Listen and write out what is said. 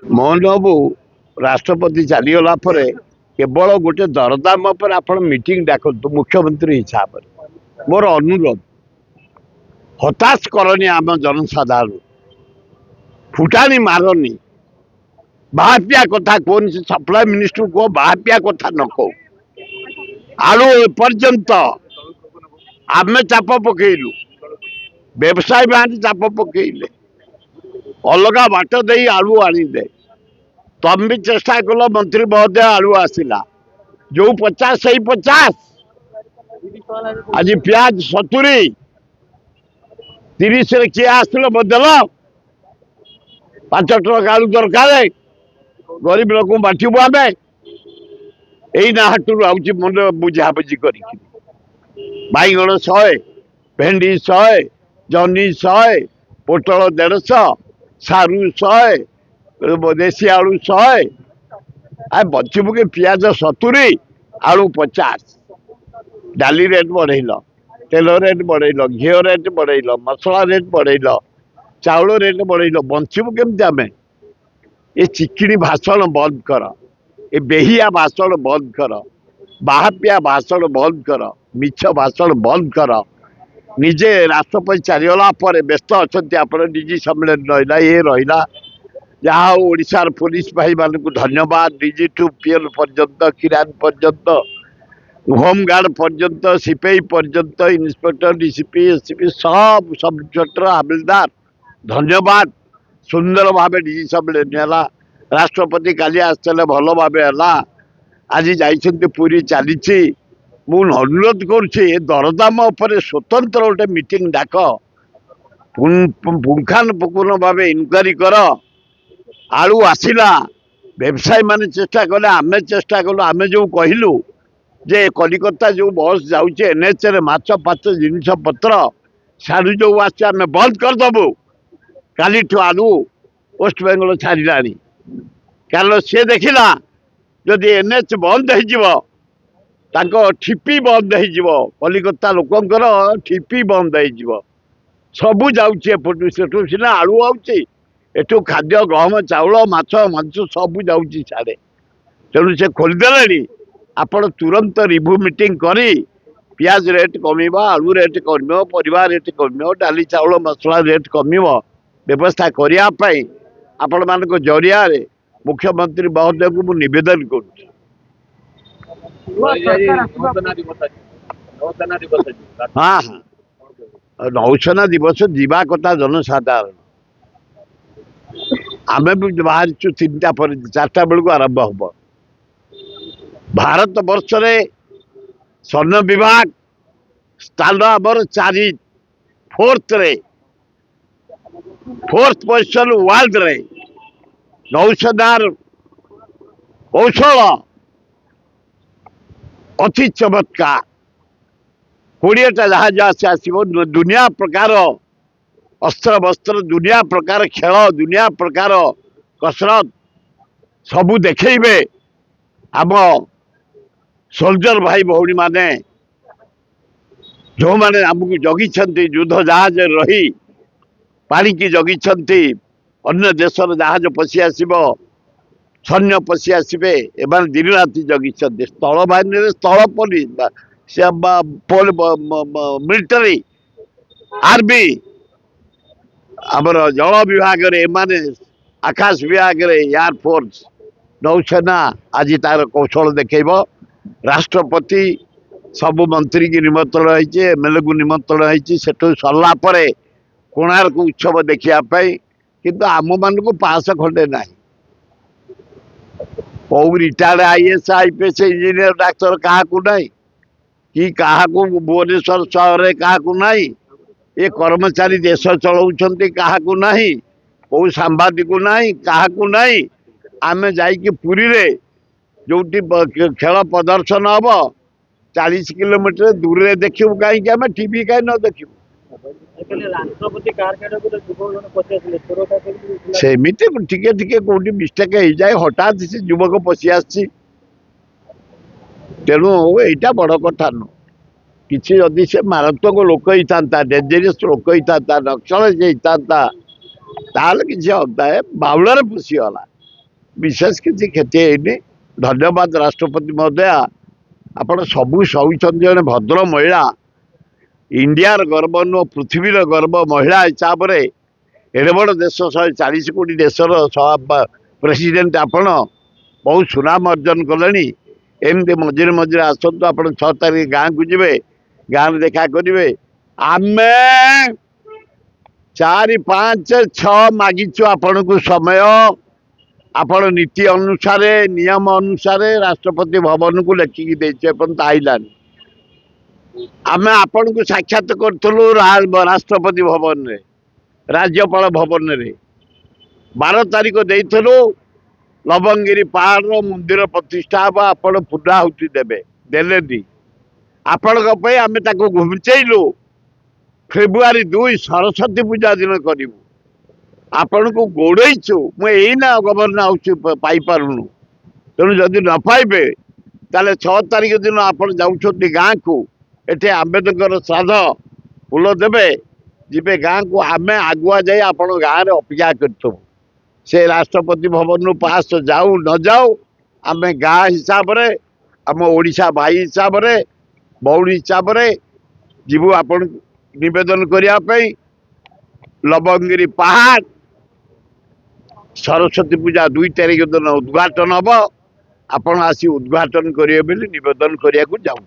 ମୋହନ ବାबू ରାଷ୍ଟ୍ରପତି ଚାଲିଗଲା ପରେ କେବଳ ଗୋଟେ ଦରଦାମ ଉପରେ ଆପଣ ମିଟିଂ ଡାକନ୍ତୁ ମୁଖ୍ୟମନ୍ତ୍ରୀ ହିସାବରେ। ମୋର ଅନୁରୋଧ, ହତାଶ କରନି ଆମ ଜନସାଧାରଣ, ଫୁଟାଣି ମାରନି, ବାହାପିଆ କଥା କୁହନି। ସେ ସପ୍ଲାଇ ମିନିଷ୍ଟ୍ରି କୁହ ବାହାପିଆ କଥା ନ କହୁ। ଆଳୁ ଏପର୍ଯ୍ୟନ୍ତ ଆମେ ଚାପ ପକେଇଲୁ, ବ୍ୟବସାୟୀ ମାନେ ଚାପ ପକେଇଲେ, ଅଲଗା ବାଟ ଦେଇ ଆଳୁ ଆଣିଲେ। ତମେ ବି ଚେଷ୍ଟା କଲ, ମନ୍ତ୍ରୀ ମହୋଦୟ ଆଳୁ ଆସିଲା, ଯୋଉ 50 ସେଇ 50। ଆଜି ପିଆଜ 70, 30ରେ କିଏ ଆସିଲ ବଦଳ। 5 ଟଙ୍କା ଆଳୁ ଦରକାର, ଗରିବ ଲୋକଙ୍କୁ ବାଣ୍ଟିବୁ ଆମେ। ଏଇ ନା ହାଟରୁ ଆଉଛି ମନେ ବୁଝାବୁଝି କରିକି। ବାଇଗଣ 100, ଭେଣ୍ଡି 100, ଜହ୍ନି 100, ପୋଟଳ 150, ସାରୁ 100, ଦେଶୀ ଆଳୁ 100। ଆ ବଞ୍ଚିବୁ କି? ପିଆଜ 70, ଆଳୁ 50। ଡାଲି ରେଟ୍ ବଢେଇଲ, ତେଲ ରେଟ୍ ବଢେଇଲ, ଘିଅ ରେଟ୍ ବଢେଇଲ, ମସଲା ରେଟ୍ ବଢେଇଲ, ଚାଉଳ ରେଟ୍ ବଢେଇଲ। ବଞ୍ଚିବୁ କେମିତି ଆମେ? ଏ ଚିକିଣି ଭାଷଣ ବନ୍ଦ କର, ଏ ବେହିଆ ଭାଷଣ ବନ୍ଦ କର, ବାହାପିଆ ଭାଷଣ ବନ୍ଦ କର, ମିଛ ଭାଷଣ ବନ୍ଦ କର। ନିଜେ ରାଷ୍ଟ୍ରପତି ଚାଲିଗଲା ପରେ ବ୍ୟସ୍ତ ଅଛନ୍ତି ଆପଣ। ଡିଜି ସମ୍ମିଳନୀ ରହିଲା, ଇଏ ରହିଲା। ଯାହା ହଉ ଓଡ଼ିଶାର ପୋଲିସ ଭାଇମାନଙ୍କୁ ଧନ୍ୟବାଦ। ଡିଜି ଟୁ ପିଏଲ ପର୍ଯ୍ୟନ୍ତ, କିରାନ ପର୍ଯ୍ୟନ୍ତ, ହୋମଗାର୍ଡ ପର୍ଯ୍ୟନ୍ତ, ସିପାହୀ ପର୍ଯ୍ୟନ୍ତ, ଇନ୍ସପେକ୍ଟର, ଡିସିପି, ଏସିପି, ସବୁ ସବ୍ ଇନ୍ସପେକ୍ଟର, ହାବିଲଦାର, ଧନ୍ୟବାଦ। ସୁନ୍ଦର ଭାବେ ଡିଜି ସମ୍ମିଳନୀ ହେଲା। ରାଷ୍ଟ୍ରପତି କାଲି ଆସିଥିଲେ, ଭଲ ଭାବେ ହେଲା। ଆଜି ଯାଇଛନ୍ତି ପୁରୀ, ଚାଲିଛି। ମୁଁ ଅନୁରୋଧ କରୁଛି, ଏ ଦରଦାମ ଉପରେ ସ୍ୱତନ୍ତ୍ର ଗୋଟେ ମିଟିଂ ଡାକ, ପୁଙ୍ଖାନୁପୁଙ୍ଖନ ଭାବେ ଇନକ୍ୱାରି କର। ଆଳୁ ଆସିଲା, ବ୍ୟବସାୟୀ ମାନେ ଚେଷ୍ଟା କଲେ, ଆମେ ଚେଷ୍ଟା କଲୁ। ଆମେ ଯୋଉ କହିଲୁ ଯେ କଲିକତା ଯୋଉ ବସ୍ ଯାଉଛି ଏନ୍ଏଚରେ, ମାଛ ଫାଛ ଜିନିଷ ପତ୍ର ସାରୁ ଯୋଉ ଆସୁଛି ଆମେ ବନ୍ଦ କରିଦବୁ। କାଲିଠୁ ଆଳୁ ୱେଷ୍ଟବେଙ୍ଗଲ ଛାଡ଼ିଲାଣି, କାରଣ ସିଏ ଦେଖିଲା ଯଦି ଏନ୍ଏଚ୍ ବନ୍ଦ ହେଇଯିବ, ତାଙ୍କ ଠିପି ବନ୍ଦ ହେଇଯିବ, କଲିକତା ଲୋକଙ୍କର ଠିପି ବନ୍ଦ ହେଇଯିବ। ସବୁ ଯାଉଛି ଏପଟୁ, ସେଠୁ ସିନା ଆଳୁ ଆଉଛି, ଏଠୁ ଖାଦ୍ୟ, ଗହମ, ଚାଉଳ, ମାଛ, ମାଂସ ସବୁ ଯାଉଛି ସିଆଡ଼େ। ତେଣୁ ସେ ଖୋଲିଦେଲେଣି। ଆପଣ ତୁରନ୍ତ ରିଭ୍ୟୁ ମିଟିଂ କରି ପିଆଜ ରେଟ୍ କମିବ, ଆଳୁ ରେଟ୍ କମିବ, ପରିବା ରେଟ୍ କମିବ, ଡାଲି ଚାଉଳ ମସଲା ରେଟ୍ କମିବ, ବ୍ୟବସ୍ଥା କରିବା ପାଇଁ ଆପଣମାନଙ୍କ ଜରିଆରେ ମୁଖ୍ୟମନ୍ତ୍ରୀ ମହୋଦୟଙ୍କୁ ମୁଁ ନିବେଦନ କରୁଛି। ହଁ ହଁ, ନୌସେନା ଦିବସ ଯିବା କଥା ଜନସାଧାରଣ। ଆମେ ବି ବାହାରିଛୁ 3ଟା ପରେ, 4ଟା ବେଳକୁ ଆରମ୍ଭ ହବ। ଭାରତ ବର୍ଷରେ ସ୍ୱର୍ଣ୍ଣ ବିଭାଗ ସ୍ଥାନ ଆମର 4th ପୋଜିସନ ୱାର୍ଲଡରେ। ନୌସେନାର କୌଶଳ ଅତି ଚମତ୍କାର। 20ଟା ଜାହାଜ ଆସିବ। ଦୁନିଆ ପ୍ରକାର ଅସ୍ତ୍ର ବସ୍ତ୍ର, ଦୁନିଆ ପ୍ରକାର ଖେଳ, ଦୁନିଆ ପ୍ରକାର କସରତ ସବୁ ଦେଖେଇବେ ଆମ ସୋଲଜର ଭାଇ ଭଉଣୀ ମାନେ, ଯେଉଁମାନେ ଆମକୁ ଜଗିଛନ୍ତି। ଯୁଦ୍ଧ ଜାହାଜରେ ରହି ପାଣିକି ଜଗିଛନ୍ତି। ଅନ୍ୟ ଦେଶର ଜାହାଜ ପଶି ଆସିବ, ସୈନ୍ୟ ପଶି ଆସିବେ, ଏମାନେ ଦିନ ରାତି ଜଗିଛନ୍ତି। ସ୍ଥଳ ବାହିନୀରେ ସ୍ଥଳ ପୋଲିସ, ମିଲିଟାରୀ, ଆର୍ମି, ଆମର ଜଳ ବିଭାଗରେ ଏମାନେ, ଆକାଶ ବିଭାଗରେ ଏୟାର ଫୋର୍ସ, ନୌସେନା ଆଜି ତାର କୌଶଳ ଦେଖେଇବ। ରାଷ୍ଟ୍ରପତି ସବୁ ମନ୍ତ୍ରୀକି ନିମନ୍ତ୍ରଣ ହେଇଛି, ଏମଏଲଏକୁ ନିମନ୍ତ୍ରଣ ହେଇଛି। ସେଠୁ ସରିଲା ପରେ କୋଣାର୍କ ଉତ୍ସବ ଦେଖିବା ପାଇଁ। କିନ୍ତୁ ଆମମାନଙ୍କୁ ପାସ ଖଣ୍ଡେ ନାହିଁ। କୋଉ ରିଟାୟାର୍ଡ ଆଇଏଏସ୍, ଆଇପିଏସ୍, ଇଞ୍ଜିନିୟର, ଡାକ୍ତର କାହାକୁ ନାହିଁ, କି କାହାକୁ ଭୁବନେଶ୍ୱର ସହରରେ କାହାକୁ ନାହିଁ। ଏ କର୍ମଚାରୀ ଦେଶ ଚଳଉଛନ୍ତି, କାହାକୁ ନାହିଁ। କୋଉ ସାମ୍ବାଦିକ ନାହିଁ, କାହାକୁ ନାହିଁ। ଆମେ ଯାଇକି ପୁରୀରେ ଯୋଉଠି ଖେଳ ପ୍ରଦର୍ଶନ ହବ 40 କିଲୋମିଟର ଦୂରରେ ଦେଖିବୁ। କାହିଁକି? ଆମେ ଟିଭି କାହିଁ ନ ଦେଖିବୁ? ସେମିତି ଟିକେ ଟିକେ କୋଉଠି ମିଷ୍ଟେକ୍ ହେଇଯାଏ, ହଠାତ୍ ସେ ଯୁବକ ପଶି ଆସିଛି। ତେଣୁ ଏଇଟା ବଡ କଥା ନୁହଁ। କିଛି ଯଦି ସେ ମାରାତ୍ମକ ଲୋକ ହେଇଥାନ୍ତା, ଡେଞ୍ଜରିୟସ୍ ଲୋକ ହେଇଥାନ୍ତା, ନକ୍ସଲ ହେଇଥାନ୍ତା, ତାହେଲେ କିଛି ଅଧ୍ୟାୟ ବାଉଳରେ ପଶିଗଲା। विशेष किसी क्षति है धन्यवाद राष्ट्रपति महोदय आपण सबू सौचंद जन भद्र महिला इंडियार गर्व नु पृथ्वीर गर्व महिला हिसाब से एड़े बड़ देश 140 कोटी देशर प्रेसिडेंट आपण बहुत सुनाम अर्जन कले एमती मझे मझे आसतु आप 6 तारीख गाँव को जी गाँव देखा करेंगे आम 4 5 6 मागिचु आपण को समय आपण नीति अनुसार नियम अनुसार राष्ट्रपति भवन को लेखिकी देपर्यंत आईलानी आम आपण को साक्षात करूँ राष्ट्रपति भवन रे राज्यपाल भवन रे 12 तारीख देइथलु लवंगिरी पहाड़ मंदिर प्रतिष्ठा हम आपण पूर्णाहुति देवे देलेनी आपण आम घुंचेलु फेब्रुआरी 2 सरस्वती पूजा दिन करूँ आपण को गोड़ेचु मुझे गवर्नर हाउस पाइपारूनु तेणु जदि न पाइबे ताले 6 तारीख दिन आप जाऊँच गाँ को एटे आंबेडकर श्राद्ध फूल देवे जीवे गाँ को आम आगुआ जाए आप गाँव में अपेक्षा कर से राष्ट्रपति भवन पास जाऊ न जाऊ आम गाँ हिसाब रे आम ओडिशा भाई हिसाब रे बौड़ी हिसाब रे जीवु आप निवेदन करने लवंगिरी पहाड़ सरस्वती पूजा 2 तारीख दिन उद्घाटन हम आपण आसी उद्घाटन करेंगे निवेदन करने को जाऊँ।